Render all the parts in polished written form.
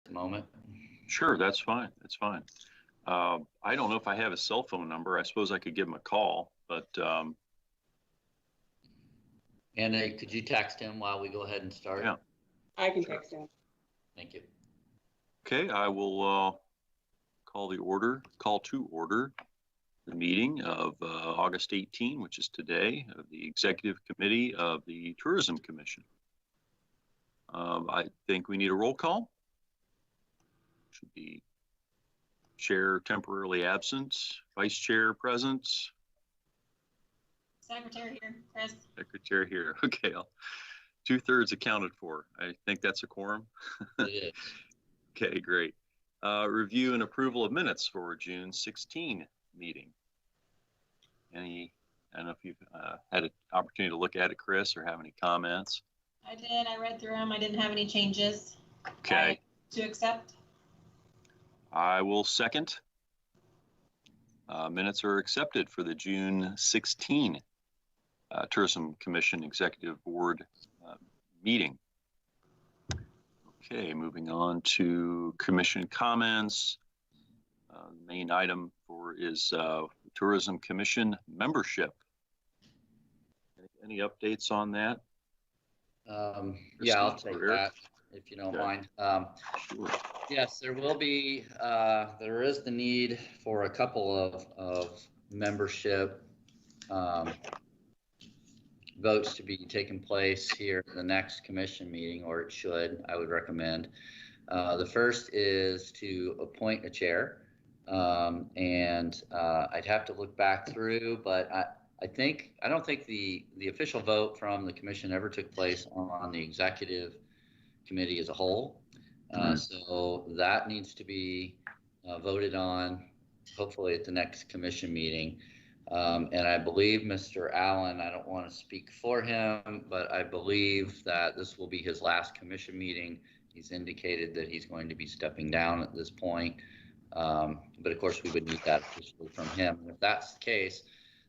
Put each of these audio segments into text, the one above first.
moment. Sure, that's fine. That's fine. I don't know if I have a cell phone number. I suppose I could give him a call, but Anna, could you text him while we go ahead and start? yeah. I can text him. Thank you. Okay, I will call to order the meeting of August 18, which is today, of the Executive Committee of the Tourism Commission. I think we need a roll call. Should be chair temporarily absent, vice chair present. Secretary here, Chris. Secretary here. Okay, 2/3 accounted for. I think that's a quorum. It is. Okay, great. Review and approval of minutes for June 16 meeting. I don't know if you've had an opportunity to look at it, Chris, or have any comments. I did. I read through them. I didn't have any changes. Okay. To accept. I will second. Minutes are accepted for the June 16 Tourism Commission Executive Board meeting. Okay, moving on to commission comments. The main item is Tourism Commission membership. Any updates on that? Yeah, I'll take that if you don't mind. Sure. Yes, there will be, there is the need for a couple of membership votes to be taking place here in the next commission meeting, or it should, I would recommend. The first is to appoint a chair. And I'd have to look back through, but I don't think the official vote from the commission ever took place on the executive committee as a whole. So that needs to be voted on, hopefully at the next commission meeting. And I believe Mr. Allen, I don't want to speak for him, but I believe that this will be his last commission meeting. He's indicated that he's going to be stepping down at this point. But of course we would need that officially from him. And if that's the case,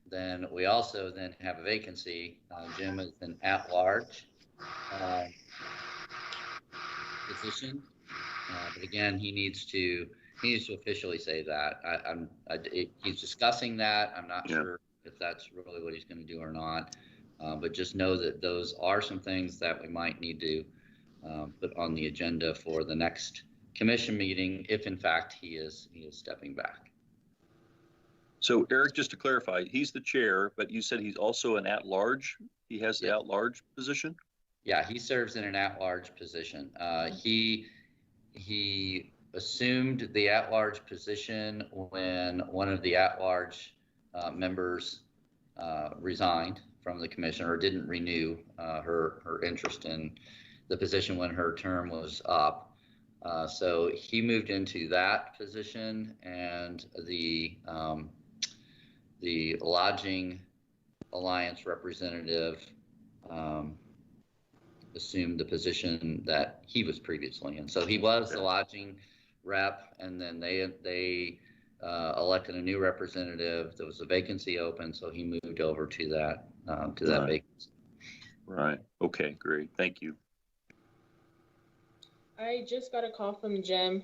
then we also then have a vacancy. Jim is an at-large position, but again, he needs to officially say that. He's discussing that. I'm not sure if that's really what he's going to do or not. But just know that those are some things that we might need to put on the agenda for the next commission meeting, if in fact he is stepping back. So Eric, just to clarify, he's the chair, but you said he's also an at-large. He has the at-large position? Yeah, he serves in an at-large position. He assumed the at-large position when one of the at-large members resigned from the commission, or didn't renew her interest in the position when her term was up. So he moved into that position, and the Lodging Alliance representative assumed the position that he was previously in. So he was the lodging rep, and then they elected a new representative. There was a vacancy open, so he moved over to that vacancy. Right. Okay. Great. Thank you. I just got a call from Jim.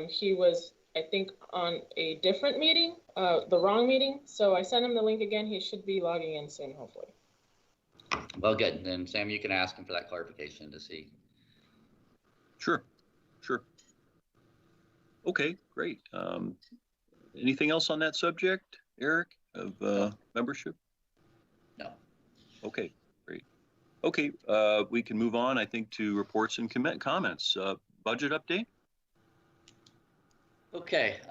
He was, I think, on a different meeting, the wrong meeting. So I sent him the link again. He should be logging in soon, hopefully. Well, good. Then Sam, you can ask him for that clarification to see. Sure. Okay, great. Anything else on that subject, Eric, of membership? No. Okay, great. Okay, we can move on, I think, to reports and comments. Budget update? Okay,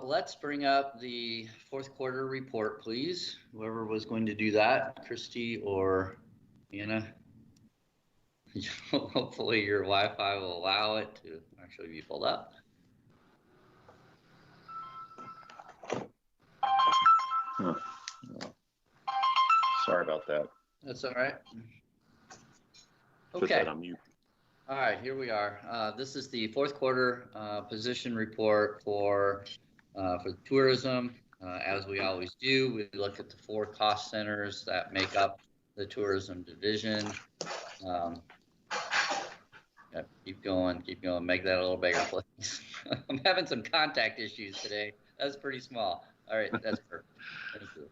let's bring up the fourth quarter report, please. Whoever was going to do that, Christy or Anna. Hopefully your Wi-Fi will allow it to actually be pulled up. Sorry about that. That's all right. Put that on mute. All right, here we are. This is the fourth quarter position report for tourism. As we always do, we look at the 4 cost centers that make up the tourism division. Yep, keep going, make that a little bigger, please. I'm having some contact issues today. That's pretty small. All right, that's perfect. Thank you.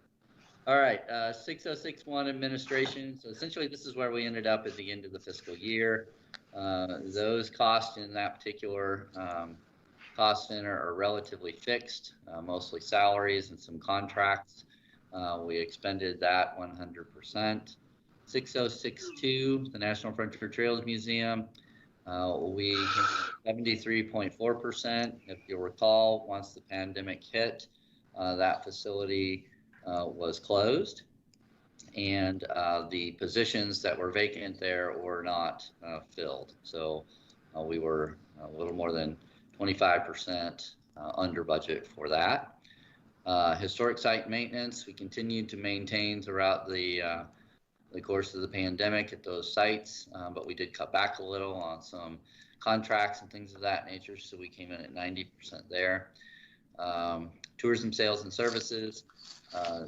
All right, 6061 administration. So essentially this is where we ended up at the end of the fiscal year. Those costs in that particular cost center are relatively fixed, mostly salaries and some contracts. We expended that 100%. 6062, the National Frontier Trails Museum. We 73.4%. If you'll recall, once the pandemic hit, that facility was closed, and the positions that were vacant there were not filled. So we were a little more than 25% under budget for that. Historic site maintenance, we continued to maintain throughout the course of the pandemic at those sites, but we did cut back a little on some contracts and things of that nature, so we came in at 90% there. Tourism sales and services,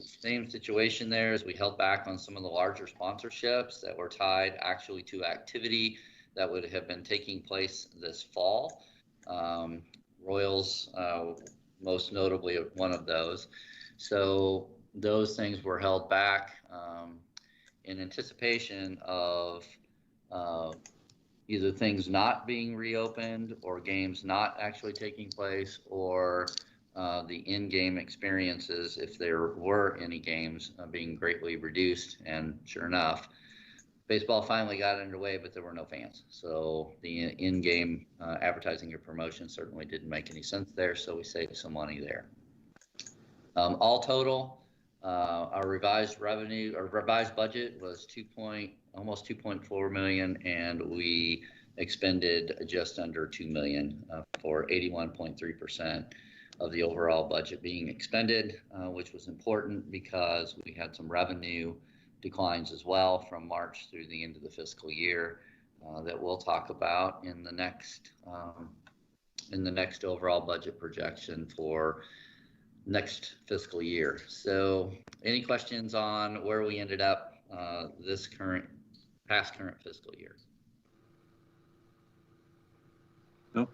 same situation there, as we held back on some of the larger sponsorships that were tied actually to activity that would have been taking place this fall. Royals, most notably one of those. So those things were held back in anticipation of either things not being reopened or games not actually taking place, or the in-game experiences, if there were any games, being greatly reduced. And sure enough, baseball finally got underway, but there were no fans. So the in-game advertising or promotion certainly didn't make any sense there, so we saved some money there. All total, our revised revenue, our revised budget was almost 2.4 million, and we expended just under 2 million for 81.3% of the overall budget being expended, which was important because we had some revenue declines as well from March through the end of the fiscal year that we'll talk about in the next overall budget projection for next fiscal year. So any questions on where we ended up this past current fiscal year? No.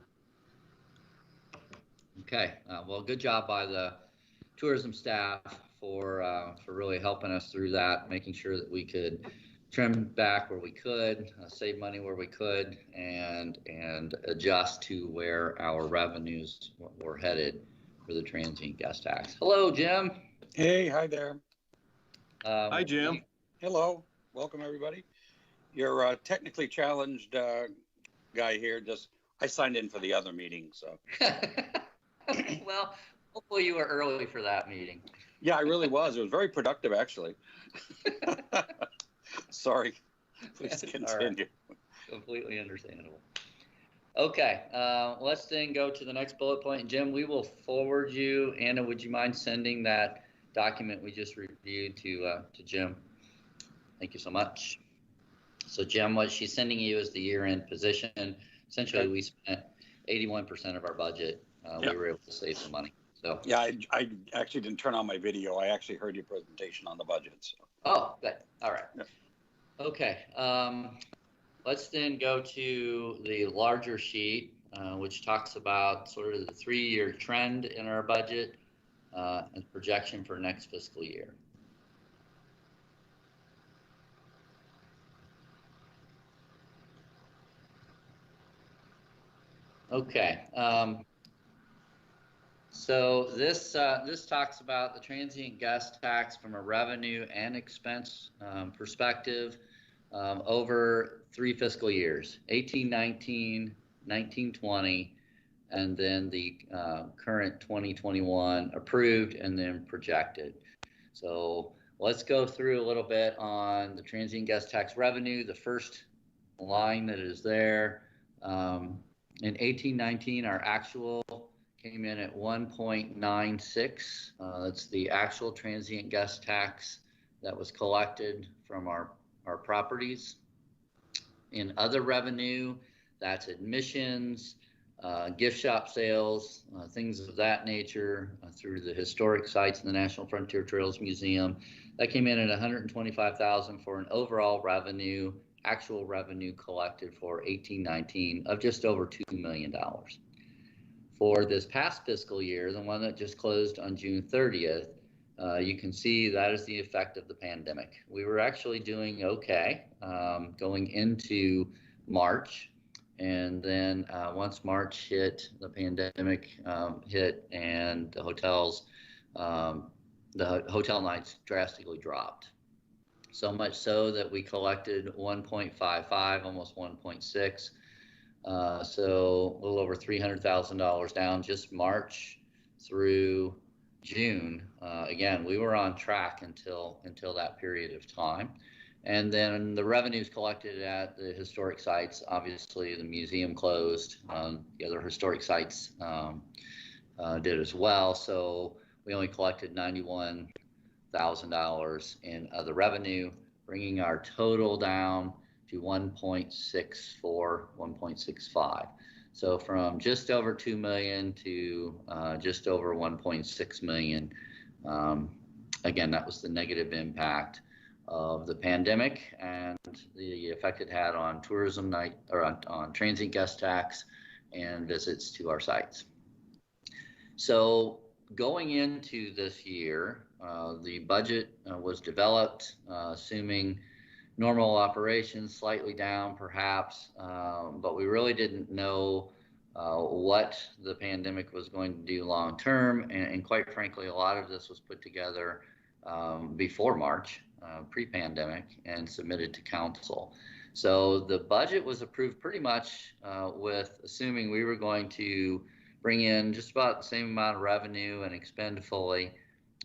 Okay, well, good job by the tourism staff for really helping us through that, making sure that we could trim back where we could, save money where we could, and adjust to where our revenues were headed for the transient gas tax. Hello, Jim. Hey, hi there. Hi, Jim. Hello. Welcome, everybody. You're technically challenged guy here. I signed in for the other meeting, so. Well, hopefully you were early for that meeting. Yeah, I really was. It was very productive, actually. Sorry. Please continue. Right. Completely understandable. Okay, let's then go to the next bullet point. Jim, we will forward you. Anna, would you mind sending that document we just reviewed to Jim? Thank you so much. So Jim, what she's sending you is the year-end position. Essentially, okay. We spent 81% of our budget. Yep. We were able to save some money. So yeah, I actually didn't turn on my video. I actually heard your presentation on the budget. So. Oh, good. All right. Yep. Okay. Let's then go to the larger sheet, which talks about sort of the 3-year trend in our budget and projection for next fiscal year. Okay. So this talks about the transient gas tax from a revenue and expense perspective over 3 fiscal years, 18-19, 19-20, and then the current 2021 approved and then projected. So let's go through a little bit on the transient gas tax revenue. The first line that is there, in 18-19, our actual came in at 1.96. That's the actual transient gas tax that was collected from our properties. In other revenue, that's admissions, gift shop sales, things of that nature through the historic sites in the National Frontier Trails Museum. That came in at $125,000 for an overall revenue actual revenue collected for 18-19 of just over $2 million. For this past fiscal year, the one that just closed on June 30th, you can see that is the effect of the pandemic. We were actually doing okay going into March. And then once March hit, the pandemic hit, and the hotel nights drastically dropped. So much so that we collected 1.55, almost 1.6. So a little over $300,000 down just March through June. Again, we were on track until that period of time. And then the revenues collected at the historic sites, obviously the museum closed, the other historic sites did as well. So we only collected $91,000 in other revenue, bringing our total down to 1.64, 1.65. So from just over 2 million to just over 1.6 million. Again, that was the negative impact of the pandemic and the effect it had on tourism night, or on transient guest tax and visits to our sites. So going into this year, the budget was developed assuming normal operations, slightly down perhaps, but we really didn't know what the pandemic was going to do long term, and quite frankly, a lot of this was put together before March, pre-pandemic, and submitted to council. So the budget was approved pretty much with assuming we were going to bring in just about the same amount of revenue and expend fully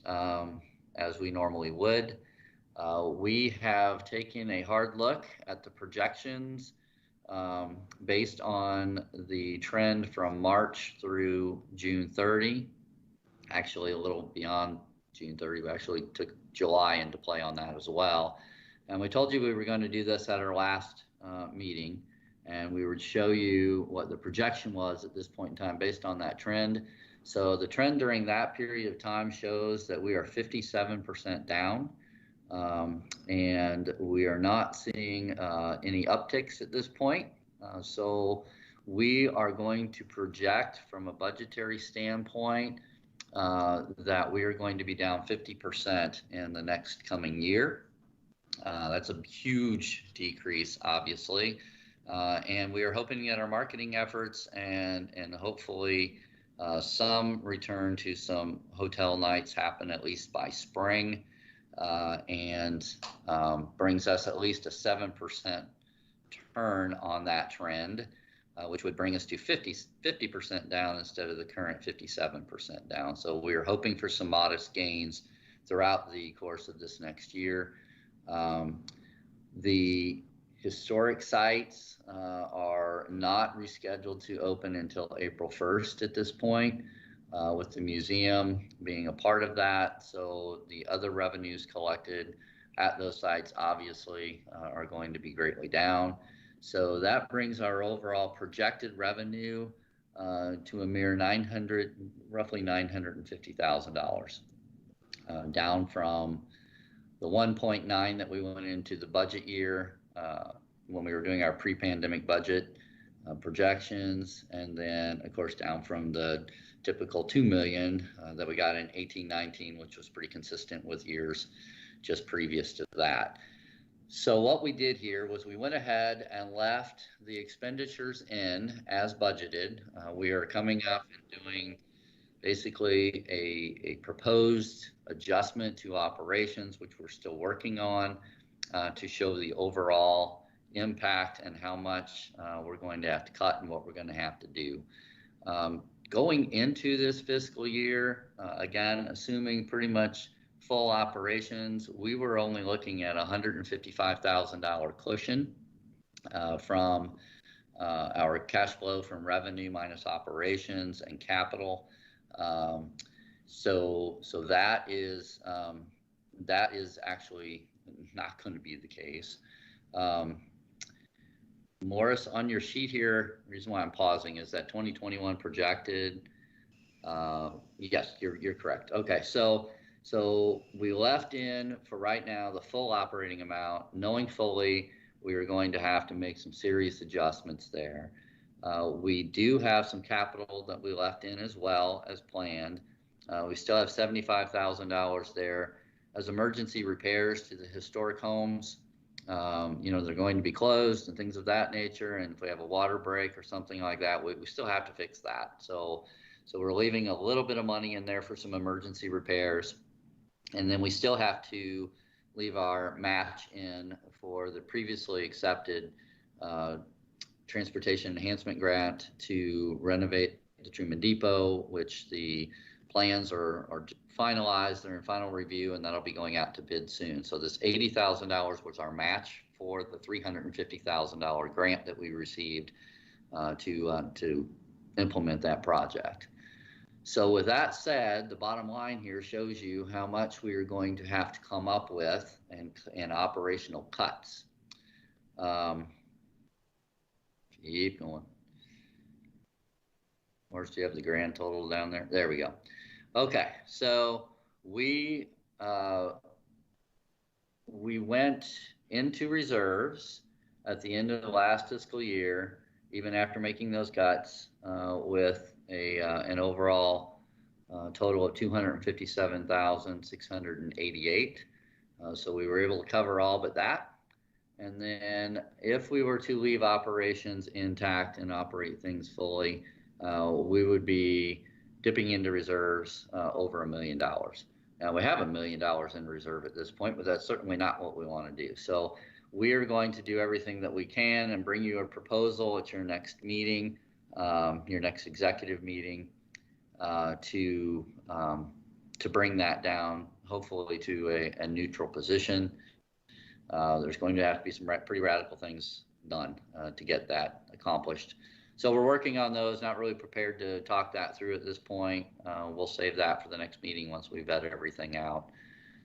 as we normally would. We have taken a hard look at the projections based on the trend from March through June 30, actually a little beyond June 30. We actually took July into play on that as well. And we told you we were going to do this at our last meeting, and we would show you what the projection was at this point in time based on that trend. So the trend during that period of time shows that we are 57% down. And we are not seeing any upticks at this point. So we are going to project from a budgetary standpoint that we are going to be down 50% in the next coming year. That's a huge decrease, obviously. And we are hoping to get our marketing efforts and hopefully some return to some hotel nights happen at least by spring. And brings us at least a 7% turn on that trend, which would bring us to 50% down instead of the current 57% down. So we're hoping for some modest gains throughout the course of this next year. The historic sites are not rescheduled to open until April 1st at this point. With the museum being a part of that. So the other revenues collected at those sites obviously are going to be greatly down. So that brings our overall projected revenue to a mere roughly $950,000, down from the 1.9 that we went into the budget year when we were doing our pre-pandemic budget projections, and then of course down from the typical 2 million that we got in 18-19, which was pretty consistent with years just previous to that. So what we did here was we went ahead and left the expenditures in as budgeted. We are coming up and doing basically a proposed adjustment to operations, which we're still working on to show the overall impact and how much we're going to have to cut and what we're going to have to do. Going into this fiscal year, again, assuming pretty much full operations, we were only looking at $155,000 cushion from our cash flow from revenue minus operations and capital. So that is actually not going to be the case. Morris, on your sheet here, the reason why I'm pausing is that 2021 projected. Yes, you're correct. Okay, so we left in for right now the full operating amount, knowing fully we are going to have to make some serious adjustments there. We do have some capital that we left in as well as planned. We still have $75,000 there as emergency repairs to the historic homes. They're going to be closed and things of that nature. And if we have a water break or something like that, we still have to fix that. So we're leaving a little bit of money in there for some emergency repairs. And then we still have to leave our match in for the previously accepted transportation enhancement grant to renovate the Truman Depot, which the plans are finalized. They're in final review, and that'll be going out to bid soon. So this $80,000 was our match for the $350,000 grant that we received to implement that project. So with that said, the bottom line here shows you how much we are going to have to come up with in operational cuts. Keep going. Where's do you have the grand total down there? There we go. Okay, so we went into reserves at the end of the last fiscal year, even after making those cuts, with an overall total of $257,688. So we were able to cover all but that. And then if we were to leave operations intact and operate things fully, we would be dipping into reserves over $1 million. Now we have $1 million in reserve at this point, but that's certainly not what we want to do. So we are going to do everything that we can and bring you a proposal at your next meeting, your next executive meeting, to bring that down, hopefully to a neutral position. There's going to have to be some pretty radical things done to get that accomplished. So we're working on those, not really prepared to talk that through at this point. We'll save that for the next meeting once we vet everything out.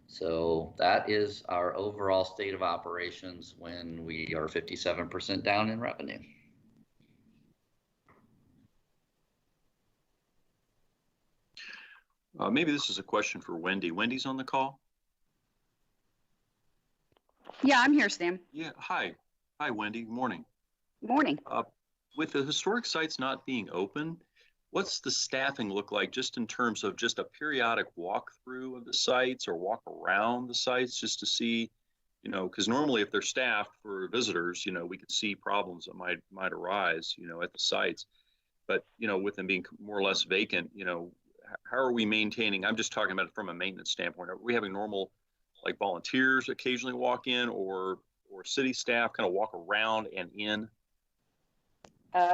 So that is our overall state of operations when we are 57% down in revenue. Maybe this is a question for Wendy. Wendy's on the call? Yeah, I'm here, Stan. Yeah, hi. Hi, Wendy. Morning. Morning. With the historic sites not being open, what's the staffing look like just in terms of just a periodic walkthrough of the sites or walk around the sites just to see, because normally if they're staffed for visitors, we could see problems that might arise, at the sites. But, with them being more or less vacant, how are we maintaining? I'm just talking about it from a maintenance standpoint. Are we having normal, like volunteers occasionally walk in, or city staff kind of walk around and in?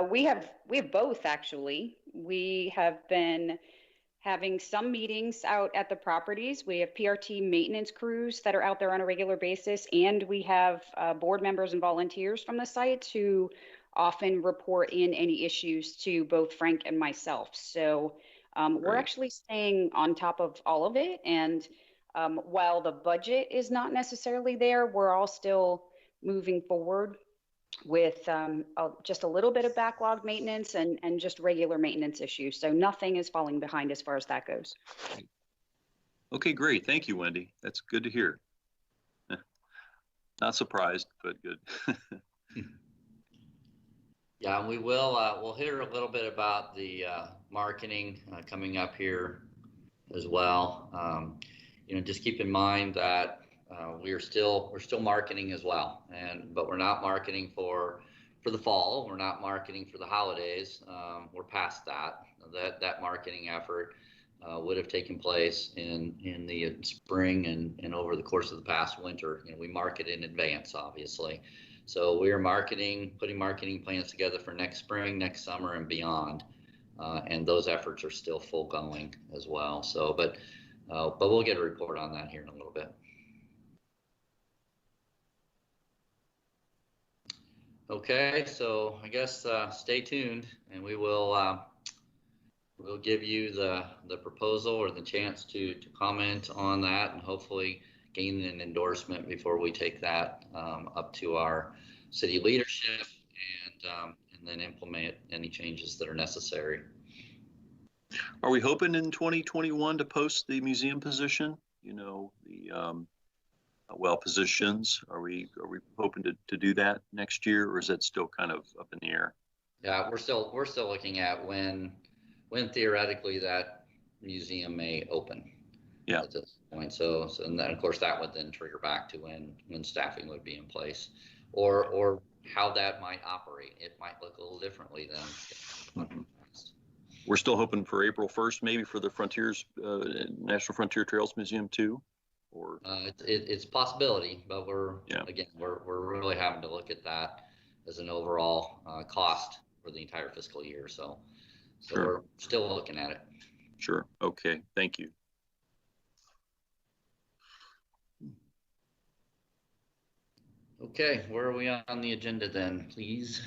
We have both, actually. We have been having some meetings out at the properties. We have PRT maintenance crews that are out there on a regular basis, and we have board members and volunteers from the sites who often report in any issues to both Frank and myself. So we're actually staying on top of all of it. And while the budget is not necessarily there, we're all still moving forward with just a little bit of backlog maintenance and just regular maintenance issues. So nothing is falling behind as far as that goes. Okay, great. Thank you, Wendy. That's good to hear. Not surprised, but good. Yeah, and we'll hear a little bit about the marketing coming up here as well. Just keep in mind that we're still marketing as well, but we're not marketing for the fall. We're not marketing for the holidays. We're past that. That marketing effort would have taken place in the spring and over the course of the past winter. We market in advance, obviously. So we are putting marketing plans together for next spring, next summer, and beyond. And those efforts are still full going as well. So, but we'll get a report on that here in a little bit. Okay, so I guess stay tuned, and we'll give you the proposal or the chance to comment on that, and hopefully gain an endorsement before we take that up to our city leadership and then implement any changes that are necessary. Are we hoping in 2021 to post the museum position? well positions. Are we hoping to do that next year, or is that still kind of up in the air? Yeah, we're still looking at when theoretically that museum may open. Yeah. At this point. So and then of course that would then trigger back to when staffing would be in place, or how that might operate. It might look a little differently than. Mm-hmm. We're still hoping for April 1st, maybe for the National Frontier Trails Museum too, or it's a possibility, but we're really having to look at that as an overall cost for the entire fiscal year. So sure. We're still looking at it. Sure. Okay. Thank you. Okay, where are we on the agenda then, please?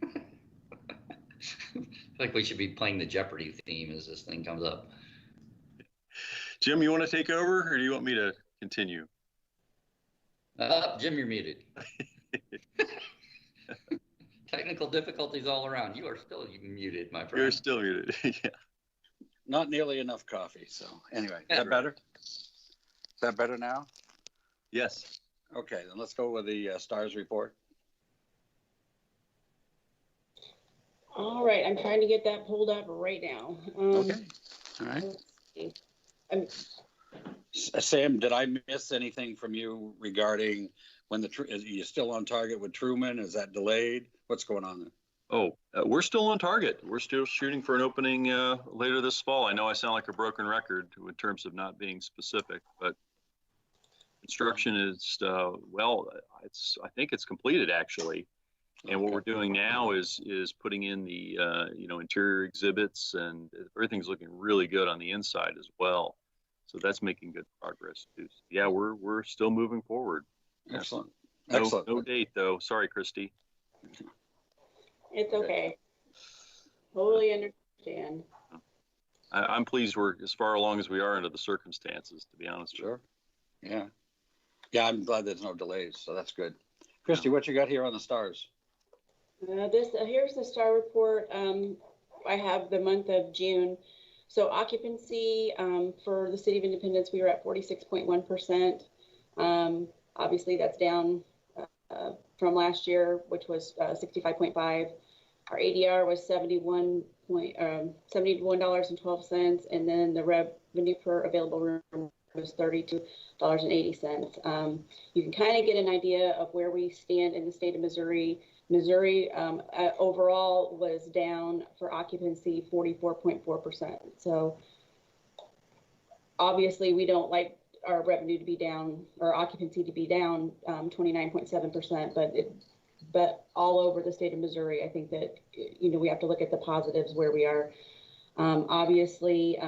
I feel like we should be playing the Jeopardy theme as this thing comes up. Jim, you want to take over, or do you want me to continue? Jim, you're muted. Technical difficulties all around. You are still muted, my friend. You're still muted. Yeah. Not nearly enough coffee. So anyway, is that better? Is that better now? Yes. Okay, then let's go with the STARS report. All right, I'm trying to get that pulled up right now. Okay, all right. Sam, did I miss anything from you regarding when is you still on target with Truman? Is that delayed? What's going on there? Oh, we're still on target. We're still shooting for an opening later this fall. I know I sound like a broken record in terms of not being specific, but construction is, I think it's completed actually. And what we're doing now is putting in the, interior exhibits, and everything's looking really good on the inside as well. So that's making good progress too. So yeah, we're still moving forward. Excellent. Excellent. No date though. Sorry, Christy. It's okay. Totally understand. I'm pleased we're as far along as we are under the circumstances, to be honest. Sure. Yeah. Yeah, I'm glad there's no delays, so that's good. Christy, what you got here on the STARS? Here's the STAR report. I have the month of June. So occupancy for the City of Independence, we were at 46.1%. Obviously, that's down from last year, which was 65.5. Our ADR was $71.12, and then the revenue per available room was $32.80. You can kind of get an idea of where we stand in the state of Missouri. Missouri overall was down for occupancy 44.4%. So obviously we don't like our revenue to be down, or occupancy to be down 29.7%, but all over the state of Missouri, I think that, we have to look at the positives where we are. Obviously,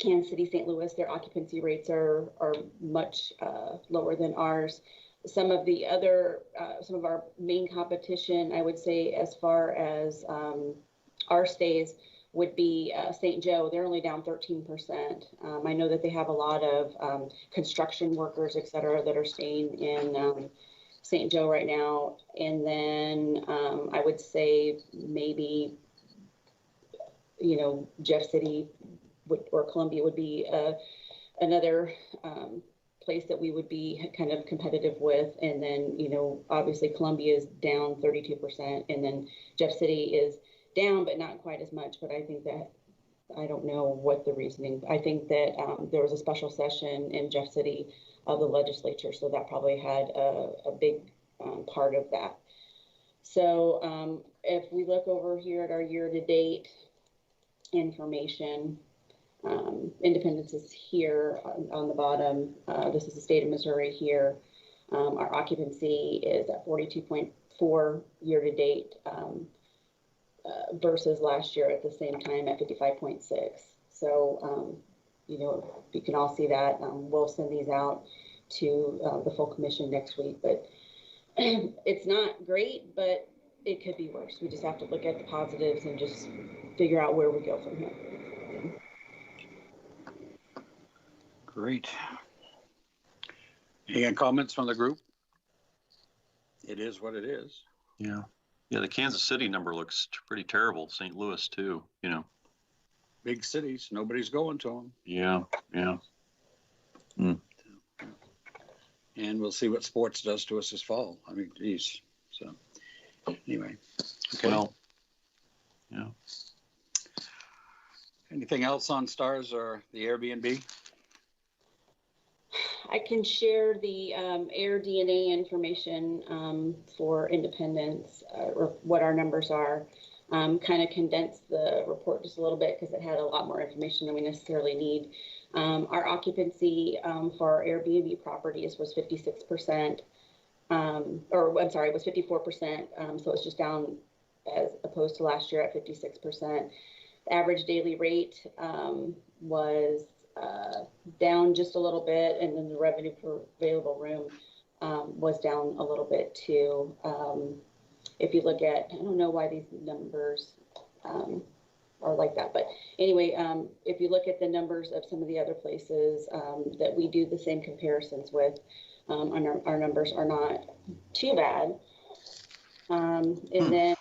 Kansas City, St. Louis, their occupancy rates are much lower than ours. Some of our main competition, I would say, as far as our stays, would be St. Joe. They're only down 13%. I know that they have a lot of construction workers, et cetera, that are staying in St. Joe right now. And then I would say maybe, Jeff City or Columbia would be another place that we would be kind of competitive with. And then, obviously Columbia is down 32%, and then Jeff City is down, but not quite as much. But I think that, I don't know what the reasoning, I think that there was a special session in Jeff City of the legislature, so that probably had a big part of that. So if we look over here at our year-to-date information, Independence is here on the bottom. This is the state of Missouri here. Our occupancy is at 42.4 year-to-date versus last year at the same time at 55.6. So, you can all see that. We'll send these out to the full commission next week, but it's not great, but it could be worse. We just have to look at the positives and just figure out where we go from here. Great. Any comments from the group? It is what it is. Yeah. Yeah, the Kansas City number looks pretty terrible. St. Louis too, big cities, nobody's going to them. Yeah, yeah. Hmm. And we'll see what sports does to us this fall. I mean, geez. So anyway, okay. Well, yeah. Anything else on Stars or the Airbnb? I can share the air DNA information for Independence, or what our numbers are. Kind of condensed the report just a little bit because it had a lot more information than we necessarily need. Our occupancy for our Airbnb properties was 56%, or I'm sorry, it was 54%. So it's just down as opposed to last year at 56%. The average daily rate was down just a little bit, and then the revenue per available room was down a little bit too. If you look at, I don't know why these numbers are like that, but anyway, if you look at the numbers of some of the other places that we do the same comparisons with, our numbers are not too bad. And then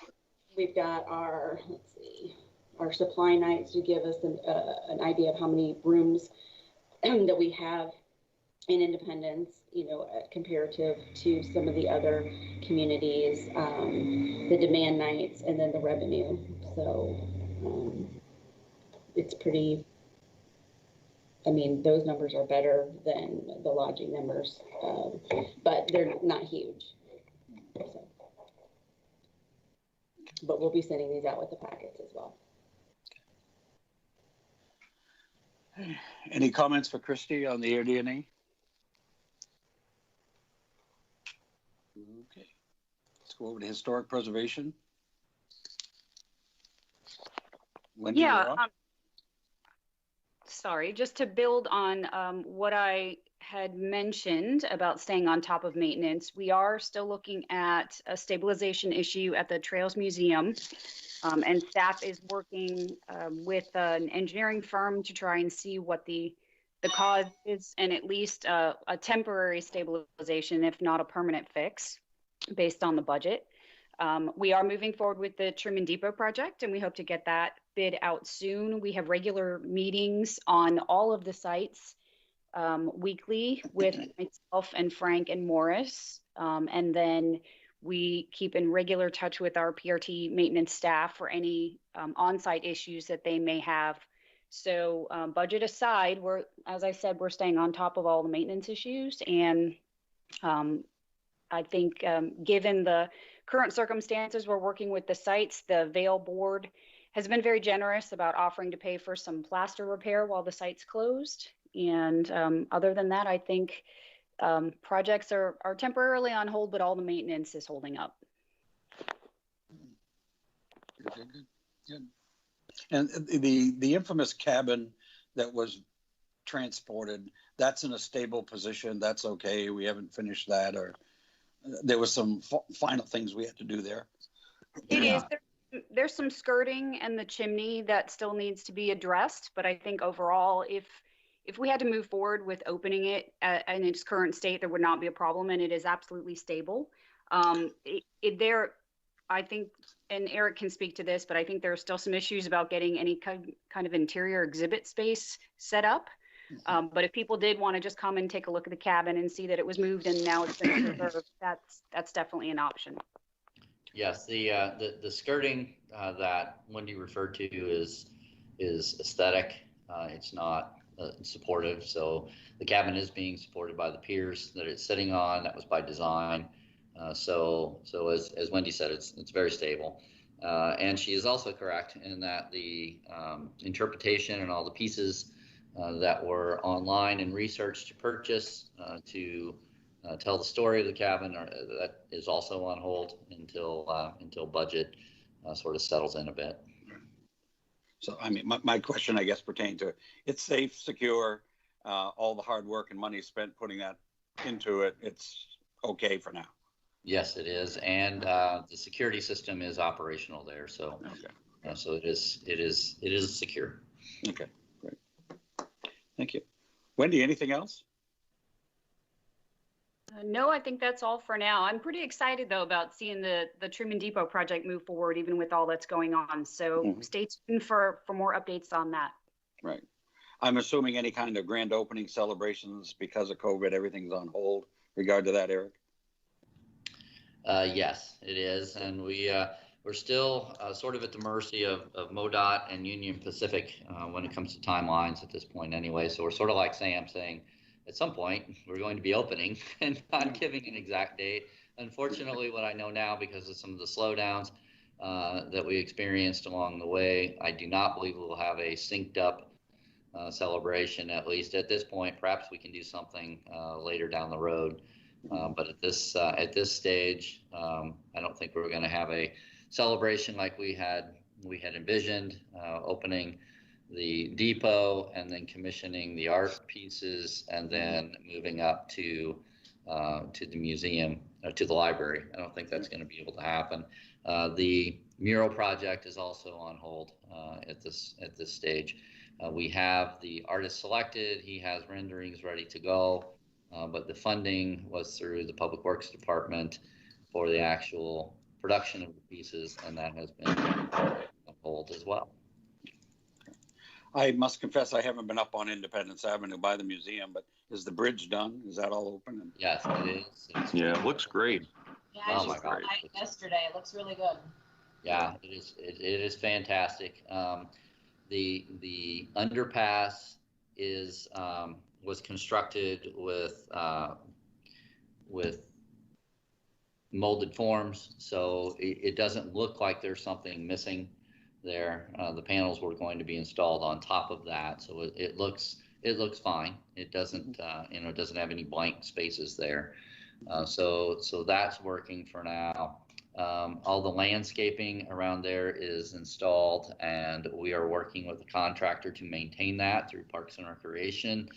we've got our, let's see, our supply nights to give us an idea of how many rooms that we have in Independence, you know, comparative to some of the other communities, the demand nights, and then the revenue. So it's pretty, I mean, those numbers are better than the lodging numbers, but they're not huge. So. But we'll be sending these out with the packets as well. Any comments for Christy on the AirDNA? Okay, let's go over to historic preservation. Wendy, Yeah, you're on. Sorry, just to build on what I had mentioned about staying on top of maintenance, we are still looking at a stabilization issue at the Trails Museum, and staff is working with an engineering firm to try and see what the cause is, and at least a temporary stabilization, if not a permanent fix, based on the budget. We are moving forward with the Truman Depot project, and we hope to get that bid out soon. We have regular meetings on all of the sites weekly with myself and Frank and Morris. And then we keep in regular touch with our PRT maintenance staff for any on-site issues that they may have. So budget aside, as I said, we're staying on top of all the maintenance issues. And I think given the current circumstances, we're working with the sites. The Vail board has been very generous about offering to pay for some plaster repair while the site's closed. And other than that, I think projects are temporarily on hold, but all the maintenance is holding up. Good. And the infamous cabin that was transported, that's in a stable position. That's okay. We haven't finished that, or there was some final things we had to do there. It is. There's some skirting and the chimney that still needs to be addressed, but I think overall, if we had to move forward with opening it in its current state, there would not be a problem, and it is absolutely stable. I think, and Eric can speak to this, but I think there are still some issues about getting any kind of interior exhibit space set up. But if people did want to just come and take a look at the cabin and see that it was moved and now it's been preserved, that's definitely an option. Yes, the skirting that Wendy referred to is aesthetic. It's not supportive. So the cabin is being supported by the piers that it's sitting on. That was by design. So as Wendy said, it's very stable. And she is also correct in that the interpretation and all the pieces that were online and researched to purchase to tell the story of the cabin that is also on hold until budget sort of settles in a bit. So, I mean, my question, I guess, pertained to it's safe, secure, all the hard work and money spent putting that into it. It's okay for now. Yes, it is, and the security system is operational there. So, okay. So it is secure. Okay, great. Thank you, Wendy. Anything else? No, I think that's all for now. I'm pretty excited though about seeing the Truman Depot project move forward, even with all that's going on. So stay tuned for more updates on that. Right. I'm assuming any kind of grand opening celebrations because of COVID, everything's on hold. Regard to that, Eric? Yes, it is, and we're still sort of at the mercy of MoDOT and Union Pacific when it comes to timelines at this point anyway. So we're sort of like Sam saying, at some point we're going to be opening and not giving an exact date. Unfortunately, what I know now, because of some of the slowdowns that we experienced along the way, I do not believe we'll have a synced up celebration, at least at this point. Perhaps we can do something later down the road. But at this stage, I don't think we're going to have a celebration like we had envisioned, opening the depot and then commissioning the art pieces and then moving up to the museum, to the library. I don't think that's going to be able to happen. The mural project is also on hold at this stage. We have the artist selected. He has renderings ready to go. But the funding was through the Public Works Department for the actual production of the pieces, and that has been on hold as well. I must confess I haven't been up on Independence Avenue by the museum, but is the bridge done? Is that all open? Yes, it is. Yeah, it looks great. Yeah, I Oh my just God. yesterday. It looks really good. Yeah, it is. It is fantastic. The underpass is was constructed with molded forms, so it doesn't look like there's something missing there. The panels were going to be installed on top of that, so it looks fine. It doesn't it doesn't have any blank spaces there. So that's working for now. All the landscaping around there is installed, and we are working with the contractor to maintain that through Parks and Recreation.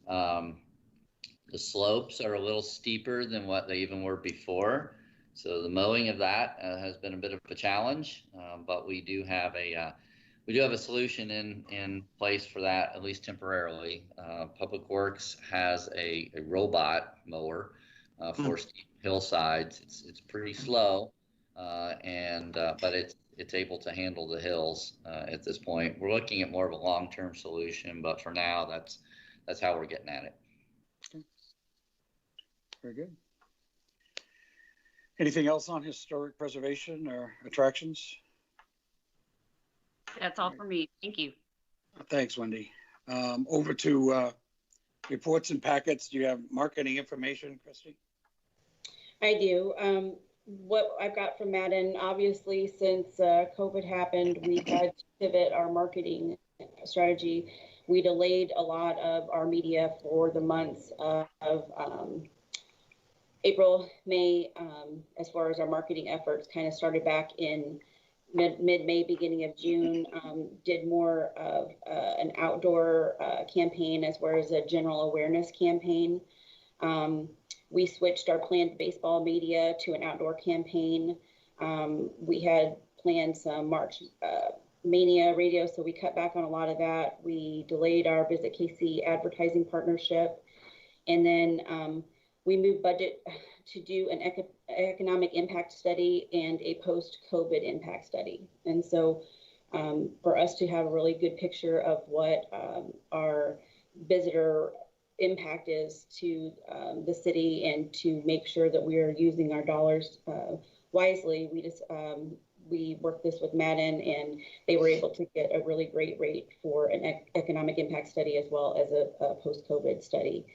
The slopes are a little steeper than what they even were before, so the mowing of that has been a bit of a challenge. But we do have a solution in place for that, at least temporarily. Public Works has a robot mower for steep hillsides. It's pretty slow, but it's able to handle the hills at this point. We're looking at more of a long-term solution, but for now, that's how we're getting at it. Okay. Very good. Anything else on historic preservation or attractions? That's all for me. Thank you. Thanks, Wendy. Over to reports and packets. Do you have marketing information, Christy? I do. What I've got from Madden, obviously, since COVID happened, we've had to pivot our marketing strategy. We delayed a lot of our media for the months of April, May, as far as our marketing efforts kind of started back in mid-May, beginning of June. Did more of an outdoor campaign as well as a general awareness campaign. We switched our planned baseball media to an outdoor campaign. We had planned some March Mania radio, so we cut back on a lot of that. We delayed our Visit KC advertising partnership. And then we moved budget to do an economic impact study and a post-COVID impact study. And so for us to have a really good picture of what our visitor impact is to the city and to make sure that we are using our dollars wisely, we worked this with Madden, and they were able to get a really great rate for an economic impact study as well as a post-COVID study.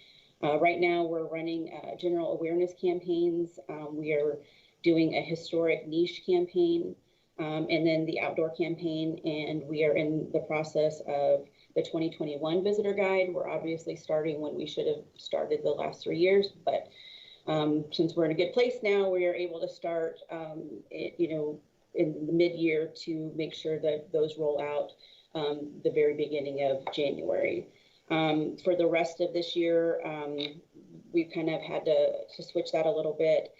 Right now, we're running general awareness campaigns. We are doing a historic niche campaign, and then the outdoor campaign, and we are in the process of the 2021 visitor guide. We're obviously starting when we should have started the last 3 years, but since we're in a good place now, we are able to start, in the mid-year to make sure that those roll out the very beginning of January. For the rest of this year, we've kind of had to switch that a little bit.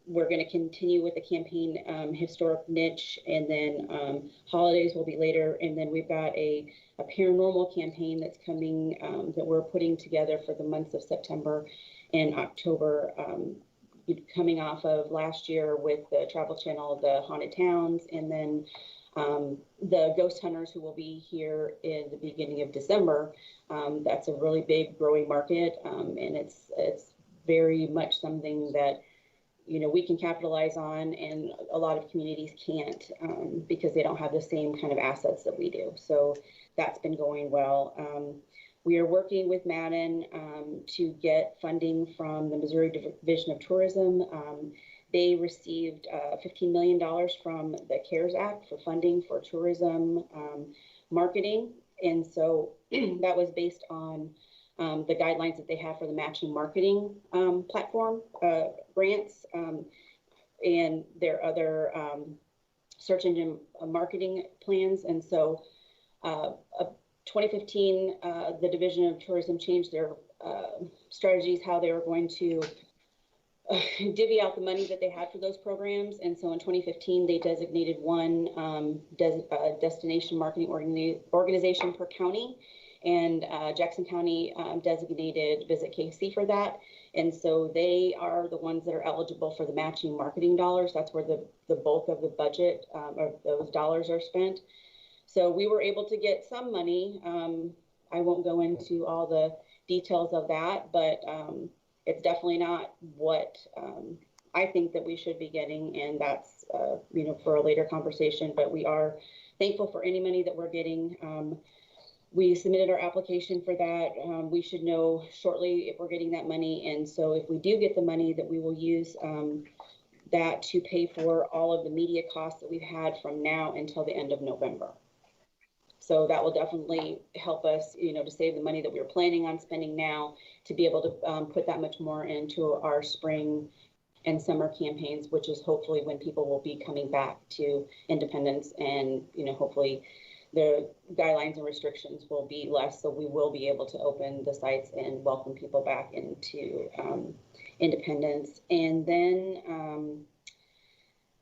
We're going to continue with the campaign historic niche, and then holidays will be later. And then we've got a paranormal campaign that's coming that we're putting together for the months of September in October, coming off of last year with the Travel Channel, the Haunted Towns, and then the ghost hunters who will be here in the beginning of December. That's a really big growing market, and it's very much something that we can capitalize on, and a lot of communities can't because they don't have the same kind of assets that we do. So that's been going well. We are working with Madden to get funding from the Missouri Division of Tourism. They received $15 million from the CARES Act for funding for tourism marketing. And so that was based on the guidelines that they have for the matching marketing platform grants and their other search engine marketing plans. And so 2015, the Division of Tourism changed their strategies, how they were going to divvy out the money that they had for those programs. And so in 2015, they designated one destination marketing organization per county. And Jackson County designated Visit KC for that. And so they are the ones that are eligible for the matching marketing dollars. That's where the bulk of the budget of those dollars are spent. So we were able to get some money. I won't go into all the details of that, but it's definitely not what I think that we should be getting. And that's, for a later conversation, but we are thankful for any money that we're getting. We submitted our application for that. We should know shortly if we're getting that money. And so if we do get the money, that we will use that to pay for all of the media costs that we've had from now until the end of November. So that will definitely help us, to save the money that we were planning on spending now to be able to put that much more into our spring and summer campaigns, which is hopefully when people will be coming back to Independence, and, hopefully the guidelines and restrictions will be less, so we will be able to open the sites and welcome people back into Independence. And then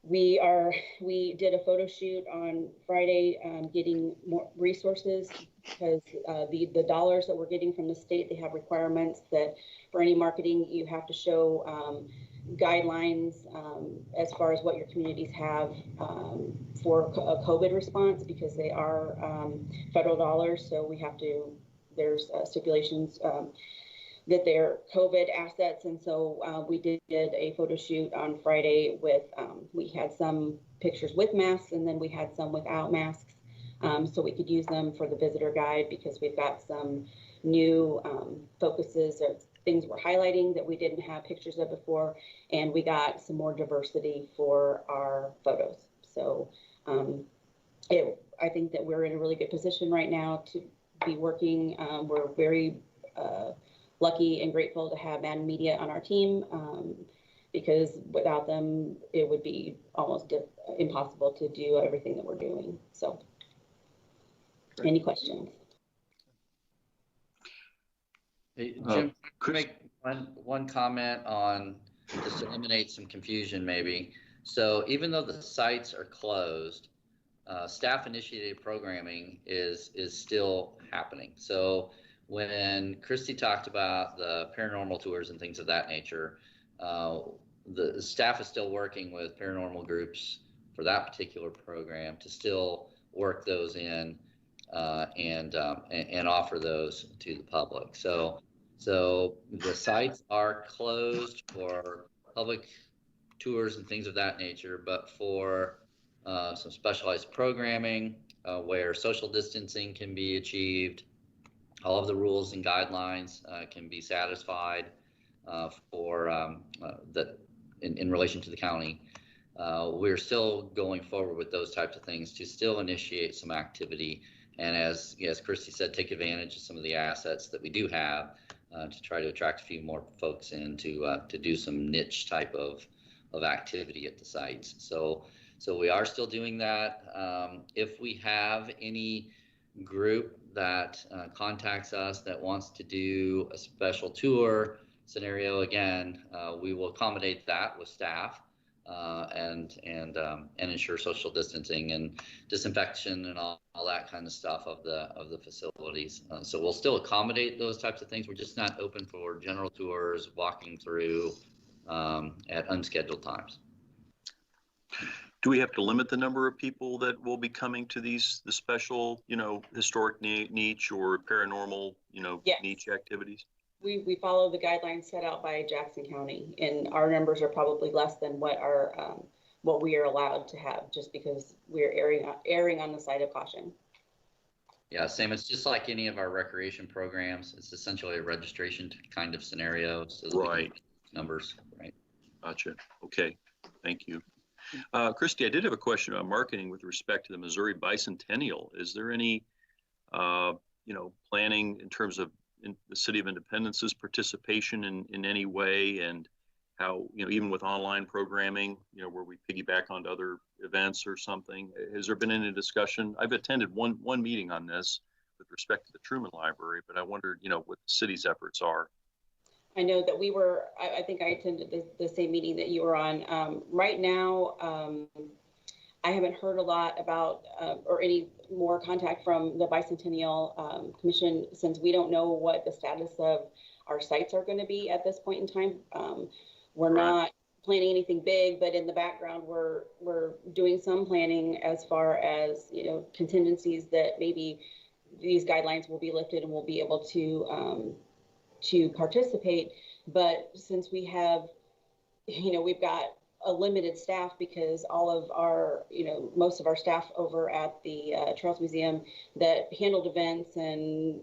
we did a photo shoot on Friday, getting more resources because the dollars that we're getting from the state, they have requirements that for any marketing you have to show guidelines as far as what your communities have for a COVID response, because they are federal dollars. So we have to, there's stipulations that they're COVID assets. And so we did a photo shoot on Friday with, we had some pictures with masks, and then we had some without masks. So we could use them for the visitor guide, because we've got some new focuses of things we're highlighting that we didn't have pictures of before. And we got some more diversity for our photos. So I think that we're in a really good position right now to be working. We're very lucky and grateful to have Madden Media on our team, because without them, it would be almost impossible to do everything that we're doing. So, any questions? Hey, Jim, could make one comment on, just to eliminate some confusion maybe. So even though the sites are closed, staff-initiated programming is still happening. So when Christy talked about the paranormal tours and things of that nature, the staff is still working with paranormal groups for that particular program to still work those in and offer those to the public. So the sites are closed for public tours and things of that nature, but for some specialized programming where social distancing can be achieved, all of the rules and guidelines can be satisfied for in relation to the county. We're still going forward with those types of things to still initiate some activity, and as Christy said, take advantage of some of the assets that we do have to try to attract a few more folks in to do some niche type of activity at the sites. So we are still doing that. If we have any group that contacts us that wants to do a special tour scenario, again, we will accommodate that with staff and ensure social distancing and disinfection and all that kind of stuff of the facilities. So we'll still accommodate those types of things. We're just not open for general tours, walking through at unscheduled times. Do we have to limit the number of people that will be coming to the special, historic niche or paranormal, Yes. niche activities? We follow the guidelines set out by Jackson County, and our numbers are probably less than what we are allowed to have, just because we're erring on the side of caution. Yeah, same. It's just like any of our recreation programs. It's essentially a registration kind of scenario. So right. Numbers, right? Gotcha. Okay. Thank you. Christy, I did have a question on marketing with respect to the Missouri Bicentennial. Is there any, planning in terms of the City of Independence's participation in any way, and how, even with online programming, where we piggyback onto other events or something? Has there been any discussion? I've attended one meeting on this with respect to the Truman Library, but I wondered, what the city's efforts are. I know that I think I attended the same meeting that you were on. Right now, I haven't heard a lot about or any more contact from the Bicentennial Commission, since we don't know what the status of our sites are going to be at this point in time. We're Right. not planning anything big, but in the background, we're doing some planning as far as, contingencies that maybe these guidelines will be lifted and we'll be able to participate. But since we have, we've got a limited staff, because all of our, most of our staff over at the Trails Museum that handled events and,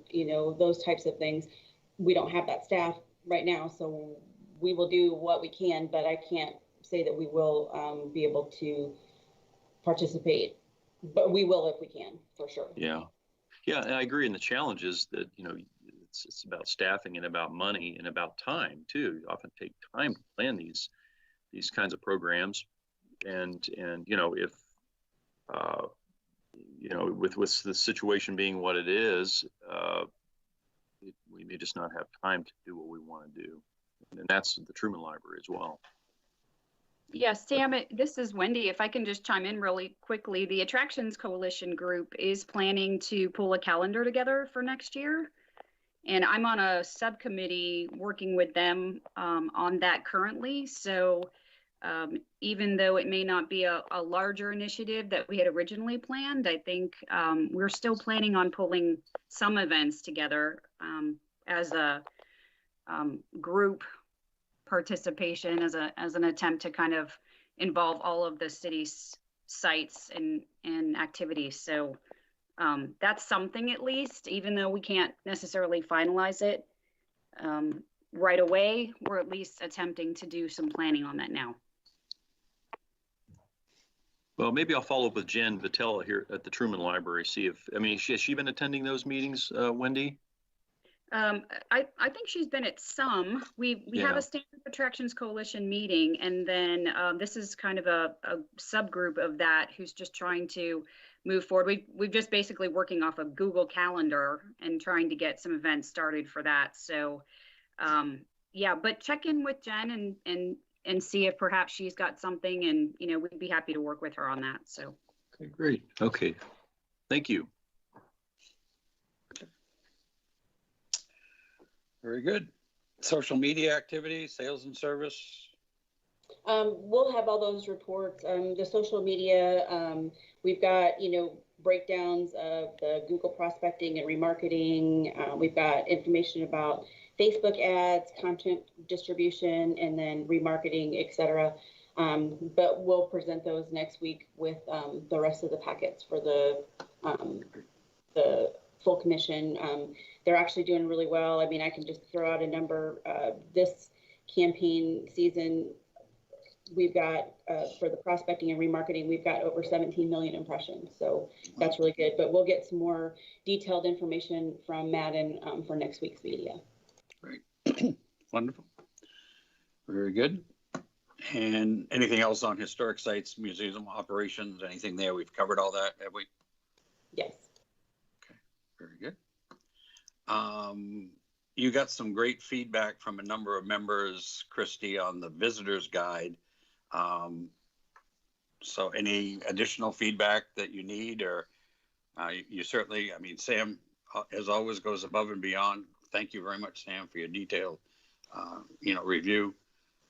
those types of things, we don't have that staff right now. So we will do what we can, but I can't say that we will be able to participate, but we will if we can, for sure. Yeah. Yeah, and I agree. And the challenge is that, it's about staffing and about money and about time too. You often take time to plan these kinds of programs, and if with the situation being what it is, we may just not have time to do what we want to do, and that's the Truman Library as well. Yeah, Sam, this is Wendy. If I can just chime in really quickly, the Attractions Coalition group is planning to pull a calendar together for next year. And I'm on a subcommittee working with them on that currently. So even though it may not be a larger initiative that we had originally planned, I think we're still planning on pulling some events together as a group participation, as an attempt to kind of involve all of the city's sites and activities. So that's something, at least, even though we can't necessarily finalize it right away, we're at least attempting to do some planning on that now. Well, maybe I'll follow up with Jen Vitella here at the Truman Library, see if, has she been attending those meetings, Wendy? I think she's been at some. We have a Standard Attractions Coalition meeting, and then this is kind of a subgroup of that who's just trying to move forward. We've just basically working off of Google Calendar and trying to get some events started for that. So yeah, but check in with Jen and see if perhaps she's got something, and we'd be happy to work with her on that. So okay, great. Okay, thank you. Very good. Social media activity, sales and service. We'll have all those reports. The social media, we've got, breakdowns of the Google prospecting and remarketing. We've got information about Facebook ads, content distribution, and then remarketing, etc. But we'll present those next week with the rest of the packets for the full commission. They're actually doing really well. I mean, I can just throw out a number. This campaign season, we've got, for the prospecting and remarketing, we've got over 17 million impressions. So that's really good. But we'll get some more detailed information from Madden for next week's media. Great. Wonderful. Very good. And anything else on historic sites, museum operations, anything there? We've covered all that, have we? Yes. Okay, very good. You got some great feedback from a number of members, Christy, on the visitor's guide. So any additional feedback that you need, or you certainly, I mean, Sam, as always, goes above and beyond. Thank you very much, Sam, for your detailed, review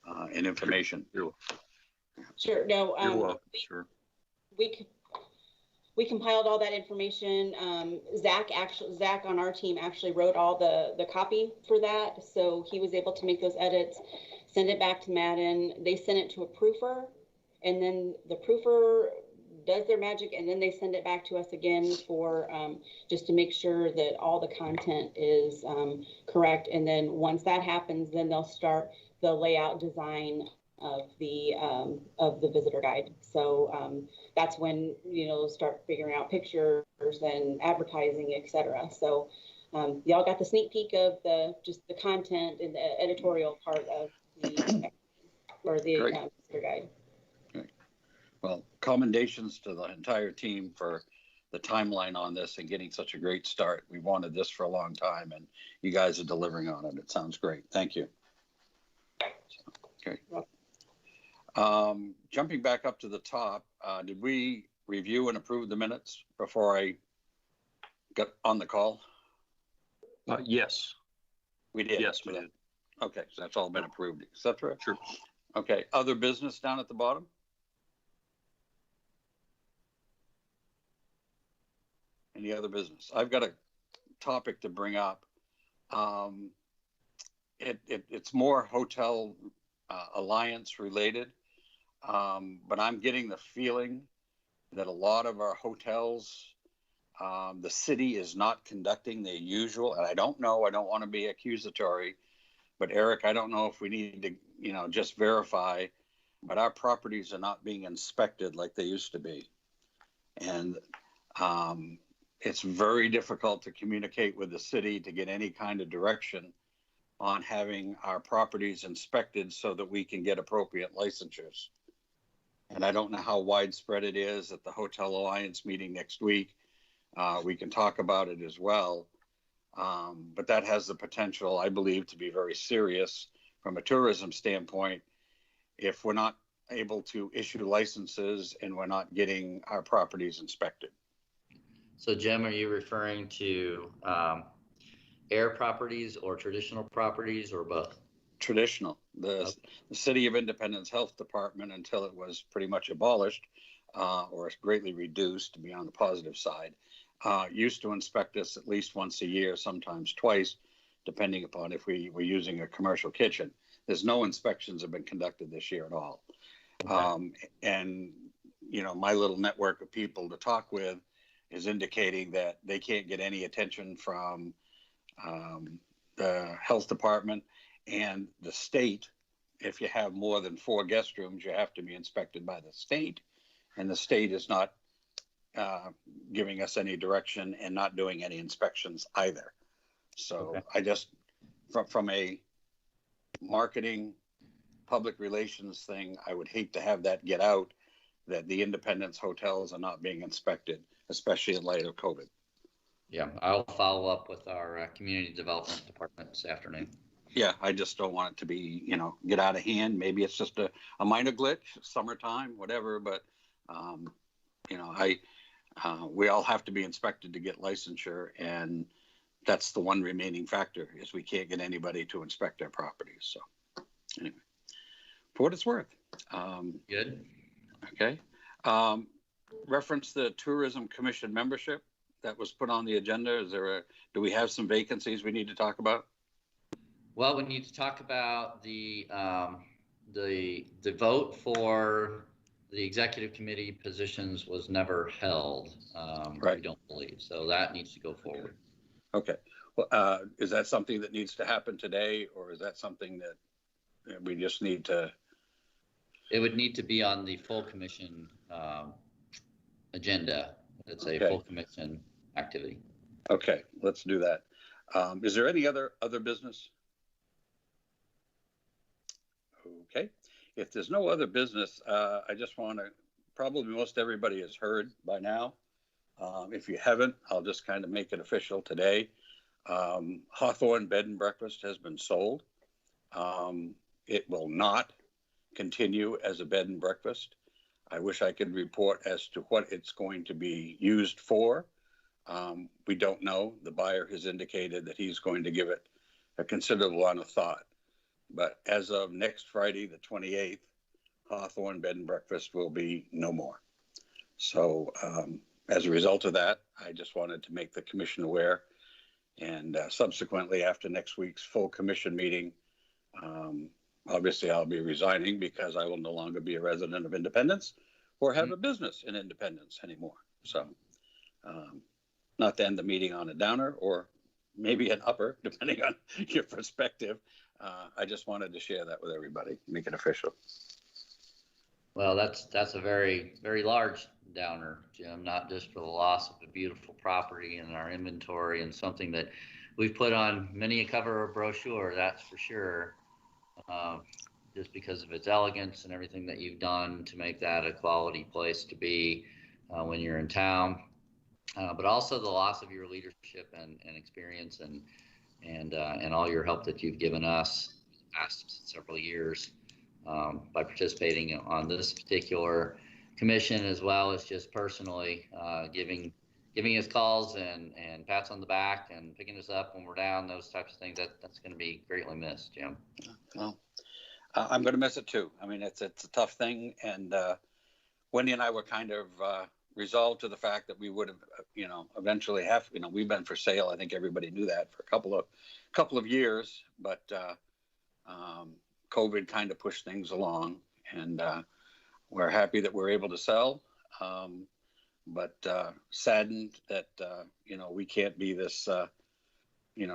and information. Sure. No, You're welcome. Sure. we compiled all that information. Zach on our team actually wrote all the copy for that. So he was able to make those edits, send it back to Madden. They sent it to a proofer, and then the proofer does their magic, and then they send it back to us again for just to make sure that all the content is correct. And then once that happens, then they'll start the layout design of the visitor guide. So that's when start figuring out pictures and advertising, etc. So y'all got the sneak peek of the content and the editorial part of the visitor guide. Well, commendations to the entire team for the timeline on this and getting such a great start. We wanted this for a long time, and you guys are delivering on it. It sounds great. Thank you. Okay. Jumping back up to the top, did we review and approve the minutes before I got on the call? Yes. We did. Yes, we did. Okay, so that's all been approved, etc. Sure. Okay, other business down at the bottom? Any other business? I've got a topic to bring up. It's more hotel alliance related, but I'm getting the feeling that a lot of our hotels, the city is not conducting their usual, and I don't know, I don't want to be accusatory, but Eric, I don't know if we need to, just verify, but our properties are not being inspected like they used to be. And it's very difficult to communicate with the city to get any kind of direction on having our properties inspected so that we can get appropriate licensures. And I don't know how widespread it is at the Hotel Alliance meeting next week. We can talk about it as well. But that has the potential, I believe, to be very serious from a tourism standpoint if we're not able to issue licenses and we're not getting our properties inspected. So Jim, are you referring to air properties or traditional properties or both? Traditional. The City of Independence Health Department, until it was pretty much abolished or greatly reduced, to be on the positive side, used to inspect us at least once a year, sometimes twice, depending upon if we were using a commercial kitchen. There's no inspections have been conducted this year at all. Okay. And, my little network of people to talk with is indicating that they can't get any attention from the health department and the state. If you have more than 4 guest rooms, you have to be inspected by the state, and the state is not giving us any direction and not doing any inspections either. So okay. I just, from a marketing, public relations thing, I would hate to have that get out that the Independence hotels are not being inspected, especially in light of COVID. Yeah, I'll follow up with our community development department this afternoon. Yeah, I just don't want it to be, get out of hand. Maybe it's just a minor glitch, summertime, whatever. But, we all have to be inspected to get licensure. And that's the one remaining factor is we can't get anybody to inspect our properties. So anyway, for what it's worth. Good. Okay. Reference the Tourism Commission membership that was put on the agenda. Do we have some vacancies we need to talk about? Well, we need to talk about the vote for the executive committee positions was never held. Right. We don't believe so. That needs to go forward. Okay. Well, is that something that needs to happen today, or is that something that we just need to? It would need to be on the full commission agenda. It's a full commission activity. Okay, let's do that. Is there any other business? Okay, if there's no other business, I just want to, probably most everybody has heard by now. If you haven't, I'll just kind of make it official today. Hawthorne Bed and Breakfast has been sold. It will not continue as a bed and breakfast. I wish I could report as to what it's going to be used for. We don't know. The buyer has indicated that he's going to give it a considerable amount of thought. But as of next Friday, the 28th, Hawthorne Bed and Breakfast will be no more. So as a result of that, I just wanted to make the commission aware. And subsequently, after next week's full commission meeting, obviously I'll be resigning because I will no longer be a resident of Independence or have a business in Independence anymore. So not to end the meeting on a downer or maybe an upper, depending on your perspective. I just wanted to share that with everybody, make it official. Well, that's a very, very large downer, Jim, not just for the loss of a beautiful property in our inventory and something that we've put on many a cover or brochure, that's for sure, just because of its elegance and everything that you've done to make that a quality place to be when you're in town, but also the loss of your leadership and experience and all your help that you've given us the past several years. By participating on this particular commission, as well as just personally giving us calls and pats on the back and picking us up when we're down, those types of things. That's going to be greatly missed, Jim. Well, I'm going to miss it too. I mean, it's a tough thing, and Wendy and I were kind of resolved to the fact that we would have, eventually have. We've been for sale. I think everybody knew that for a couple of years, but. COVID kind of pushed things along, and we're happy that we're able to sell, but saddened that we can't be this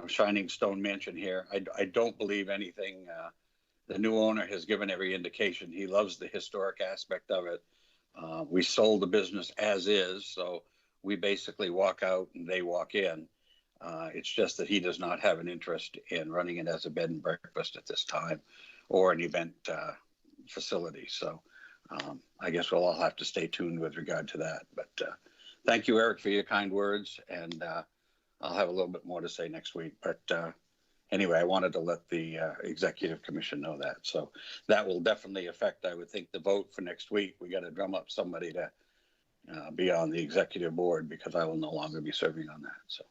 shining stone mansion here. I don't believe anything. The new owner has given every indication he loves the historic aspect of it. We sold the business as is, so we basically walk out and they walk in. It's just that he does not have an interest in running it as a bed and breakfast at this time, or an event facility. So I guess we'll all have to stay tuned with regard to that. But thank you, Eric, for your kind words. And I'll have a little bit more to say next week. But anyway, I wanted to let the executive commission know that. So that will definitely affect, I would think, the vote for next week. We got to drum up somebody to be on the executive board, because I will no longer be serving on that. So.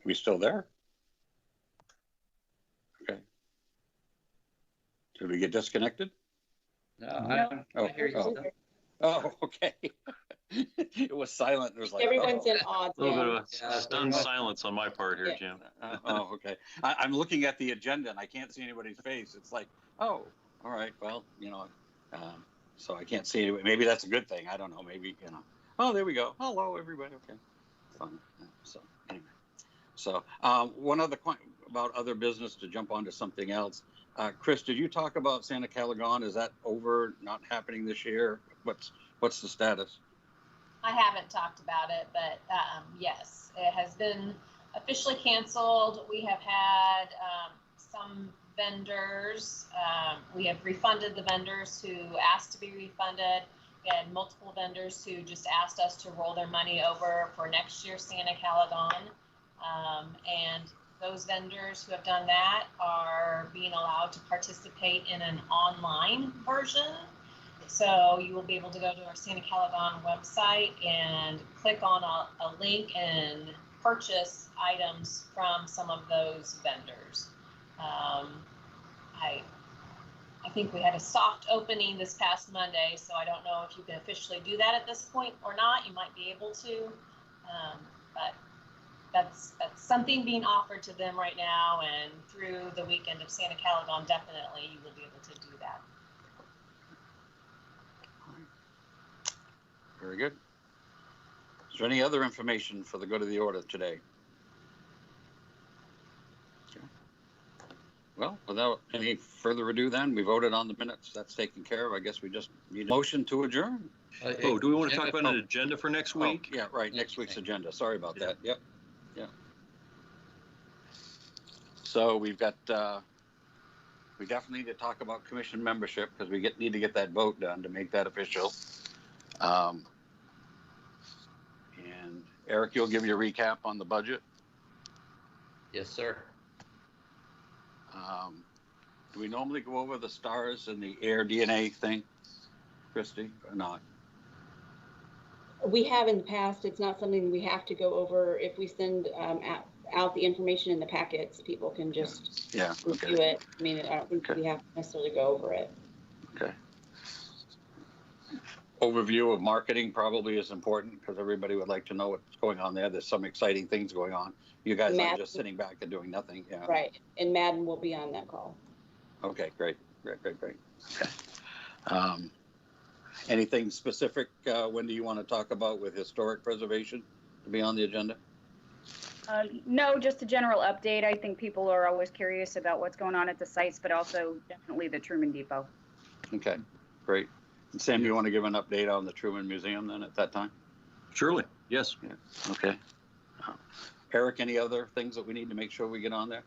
We still there? Okay. Did we get disconnected? No, I hear you still. Oh, okay. It was silent. It was like Everyone's in awe. A little bit of a stunned silence on my part here, Jim. Okay. I'm looking at the agenda and I can't see anybody's face. It's like, oh, all right. Well, so I can't see anybody. Maybe that's a good thing. I don't know. Maybe, Oh, there we go. Hello, everybody. Okay. Fun. So anyway. So one other point about other business, to jump onto something else. Chris, did you talk about Santa Calagon? Is that over, not happening this year? What's the status? I haven't talked about it, but yes, it has been officially canceled. We have had some vendors. We have refunded the vendors who asked to be refunded. We had multiple vendors who just asked us to roll their money over for next year's Santa Calagon. And those vendors who have done that are being allowed to participate in an online version. So you will be able to go to our Santa Calagon website and click on a link and purchase items from some of those vendors. I think we had a soft opening this past Monday, so I don't know if you can officially do that at this point or not. You might be able to, but that's something being offered to them right now, and through the weekend of Santa Calagon, definitely you will be able to do that. Very good. Is there any other information for the good of the order today? Okay. Well, without any further ado then, we voted on the minutes. That's taken care of. I guess we just need a motion to adjourn. Oh, do we want to talk about an agenda for next week? Yeah, right. Next week's agenda. Sorry about that. Yep. Yeah. So we've got, we definitely need to talk about commission membership, because we need to get that vote done to make that official. Eric, you'll give you a recap on the budget. Yes, sir. Do we normally go over the stars and the air DNA thing, Christy, or not? We have in the past. It's not something we have to go over. If we send out the information in the packets, people can just review it. I mean, I don't think we have to necessarily go over it. Okay. Overview of marketing probably is important because everybody would like to know what's going on there. There's some exciting things going on. You guys aren't just sitting back and doing nothing. Yeah. Right. And Madden will be on that call. Okay, great. Okay. Anything specific, when do you want to talk about with historic preservation to be on the agenda? No, just a general update. I think people are always curious about what's going on at the sites, but also definitely the Truman Depot. Okay, great. And Sam, you want to give an update on the Truman Museum then at that time? Surely, yes. Yeah. Okay. Eric, any other things that we need to make sure we get on there?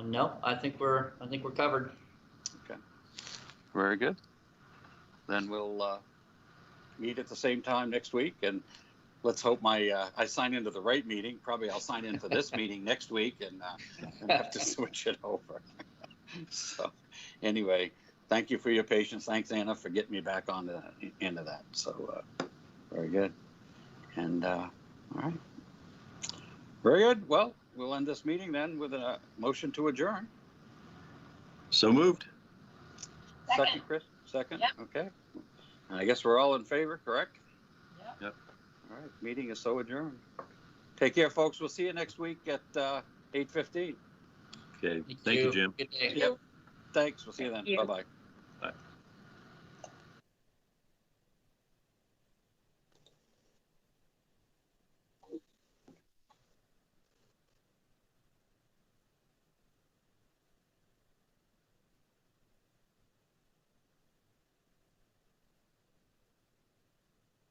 No, I think we're covered. Okay. Very good. Then we'll meet at the same time next week, and let's hope I sign into the right meeting. Probably I'll sign into this meeting next week and have to switch it over. So anyway, thank you for your patience. Thanks, Anna, for getting me back on into that. So very good. And all right. Very good. Well, we'll end this meeting then with a motion to adjourn. So moved. Second, Chris? Second? Yep. Okay. And I guess we're all in favor, correct? Yep. All right. Meeting is so adjourned. Take care, folks. We'll see you next week at 8:15. Okay. Thank you, Jim. Good day. Yep. Thanks. We'll see you then. Thank you. Bye-bye.